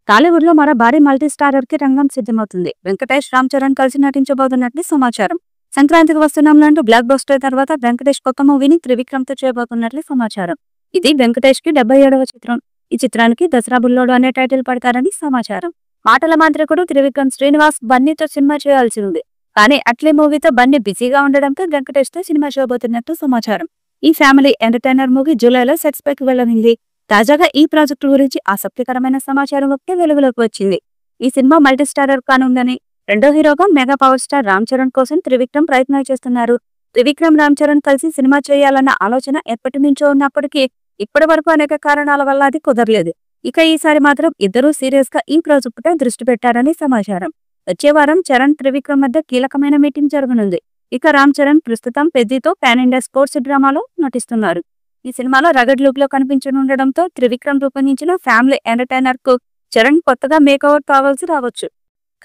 టాలీవుడ్ లో మరో భారీ మల్టీ స్టారర్ కి రంగం సిద్ధమవుతుంది. వెంకటేష్, రామ్ చరణ్ కలిసి నటించబోతున్నట్లు సమాచారం. సంక్రాంతికి వస్తున్నాంలాంటి బ్లాక్ బస్టర్ తర్వాత వెంకటేష్ కొత్త మూవీని త్రివిక్రమ్ తో చేయబోతున్నట్లు సమాచారం. ఇది వెంకటేష్ కి 77వ చిత్రం. ఈ చిత్రానికి దసరా బుల్లోడు అనే టైటిల్ పడతారని సమాచారం. మాటల మాంత్రికుడు త్రివిక్రమ్ శ్రీనివాస్ బన్నీతో సినిమా చేయాల్సి ఉంది. కానీ అట్లే మూవీతో బన్నీ బిజీగా ఉండడంతో వెంకటేష్ తో సినిమా చేయబోతున్నట్టు సమాచారం. ఈ ఫ్యామిలీ ఎంటర్టైనర్ మూవీ జూలైలో సెట్స్ పైకి వెళ్లనుంది. తాజాగా ఈ ప్రాజెక్టు గురించి ఆసక్తికరమైన సమాచారం ఒకటి వెలుగులోకి వచ్చింది. ఈ సినిమా మల్టీ స్టారర్ కానుందని, రెండో హీరోగా mega power star Ram Charan కోసం త్రివిక్రమ్ ప్రయత్నాలు చేస్తున్నారు. త్రివిక్రమ్, రామ్ చరణ్ కలిసి సినిమా చేయాలన్న ఆలోచన ఎప్పటి నుంచో ఉన్నప్పటికీ ఇప్పటి వరకు అనేక కారణాల వల్ల అది కుదరలేదు. ఇక ఈసారి మాత్రం ఇద్దరూ సీరియస్ గా ఈ ప్రాజెక్టుపై దృష్టి పెట్టారని సమాచారం. వచ్చే వారం చరణ్, త్రివిక్రమ్ మధ్య కీలకమైన మీటింగ్ జరగనుంది. ఇక రామ్ చరణ్ ప్రస్తుతం పెద్దితో పాన్ ఇండియా స్పోర్ట్స్ డ్రామాలో నటిస్తున్నారు. ఈ సినిమాలో రగడ్ లుక్ లో కనిపించనుండడంతో త్రివిక్రమ్ రూపొందించిన ఫ్యామిలీ ఎంటర్టైనర్ కు చరణ్ కొత్తగా మేకఓవర్ కావాల్సి రావచ్చు.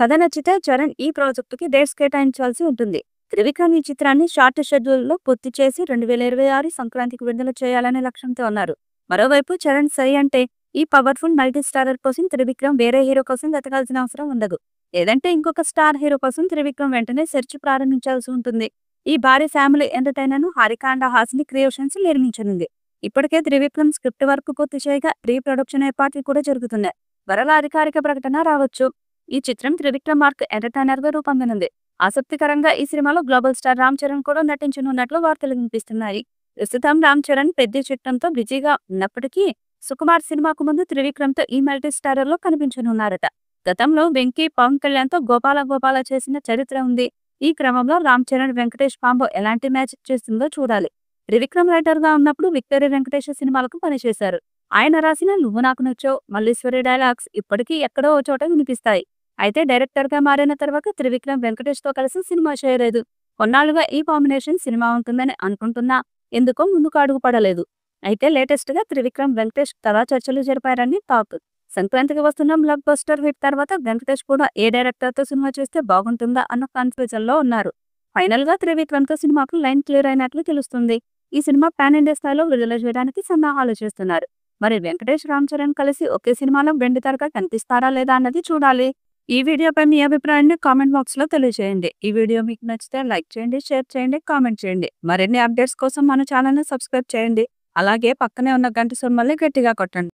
కథ నచ్చితే చరణ్ ఈ ప్రాజెక్టుకి డేట్స్ కేటాయించాల్సి ఉంటుంది. త్రివిక్రమ్ ఈ చిత్రాన్ని షార్ట్ షెడ్యూల్ లో పూర్తి చేసి 2026 సంక్రాంతికి విడుదల చేయాలనే లక్ష్యంతో ఉన్నారు. మరోవైపు చరణ్ సై అంటే ఈ పవర్ఫుల్ మల్టీ స్టారర్ కోసం త్రివిక్రమ్ వేరే హీరో కోసం వెతకాల్సిన అవసరం ఉండదు. లేదంటే ఇంకొక స్టార్ హీరో కోసం త్రివిక్రమ్ వెంటనే సెర్చ్ ప్రారంభించాల్సి ఉంటుంది. ఈ భారీ ఫ్యామిలీ ఎంటర్టైనర్ ను హారిక అండ్ హాసిని క్రియేషన్స్ నిర్మించనుంది. ఇప్పటికే త్రివిక్రమ్ స్క్రిప్ట్ వర్క్ పూర్తి చేయగా ప్రీ ప్రొడక్షన్ ఏర్పాట్లు కూడా జరుగుతున్నాయి. త్వరలో అధికారిక ప్రకటన రావచ్చు. ఈ చిత్రం త్రివిక్రమ్ మార్క్ ఎంటర్టైనర్ గా రూపొందనుంది. ఆసక్తికరంగా ఈ సినిమాలో గ్లోబల్ స్టార్ రామ్ చరణ్ కూడా నటించనున్నట్లు వార్తలు వినిపిస్తున్నాయి. ప్రస్తుతం రామ్ చరణ్ పెద్ద చిత్రంతో బిజీగా ఉన్నప్పటికీ సుకుమార్ సినిమాకు ముందు త్రివిక్రమ్ తో ఈ మల్టీ స్టారర్ లో కనిపించనున్నారట. గతంలో వెంకీ, పవన్ కళ్యాణ్ తో గోపాల చేసిన చరిత్ర ఉంది. ఈ క్రమంలో రామ్ చరణ్, వెంకటేష్ కాంబో ఎలాంటి మ్యాచ్ చేస్తుందో చూడాలి. త్రివిక్రమ్ రైటర్ గా ఉన్నప్పుడు విక్టరీ వెంకటేష్ సినిమాలకు పనిచేశారు. ఆయన రాసిన నువ్వు నాకు నచ్చావు, మల్లీశ్వరి డైలాగ్స్ ఇప్పటికీ ఎక్కడో ఓ చోట వినిపిస్తాయి. అయితే డైరెక్టర్ గా మారిన తర్వాత త్రివిక్రమ్ వెంకటేష్ తో కలిసి సినిమా చేయలేదు. కొన్నాళ్లుగా ఈ కాంబినేషన్ సినిమా ఉంటుందని అనుకుంటున్నా ఎందుకో ముందుకు అడుగు పడలేదు. అయితే లేటెస్ట్ గా త్రివిక్రమ్, వెంకటేష్ తలా చర్చలు జరిపారని టాక్. సంక్రాంతికి వస్తున్న బ్లాక్ బస్టర్ హిట్ తర్వాత వెంకటేష్ కూడా ఏ డైరెక్టర్ తో సినిమా చేస్తే బాగుంటుందా అన్న కన్ఫ్యూజన్ లో ఉన్నారు. ఫైనల్ గా త్రివిక్రమ్ తో సినిమాకు లైన్ క్లియర్ అయినట్లు తెలుస్తుంది. ఈ సినిమా పాన్ ఇండియా స్థాయిలో విడుదల చేయడానికి సన్నాహాలు చేస్తున్నారు. మరి వెంకటేష్, రామ్ చరణ్ కలిసి ఒకే సినిమాలో వెండి తెరగా కనిపిస్తారా లేదా అన్నది చూడాలి. ఈ వీడియోపై మీ అభిప్రాయాన్ని కామెంట్ బాక్స్ లో తెలియజేయండి. ఈ వీడియో మీకు నచ్చితే లైక్ చేయండి, షేర్ చేయండి, కామెంట్ చేయండి. మరిన్ని అప్డేట్స్ కోసం మన ఛానల్ ని సబ్స్క్రైబ్ చేయండి. అలాగే పక్కనే ఉన్న గంట సింబల్ని గట్టిగా కొట్టండి.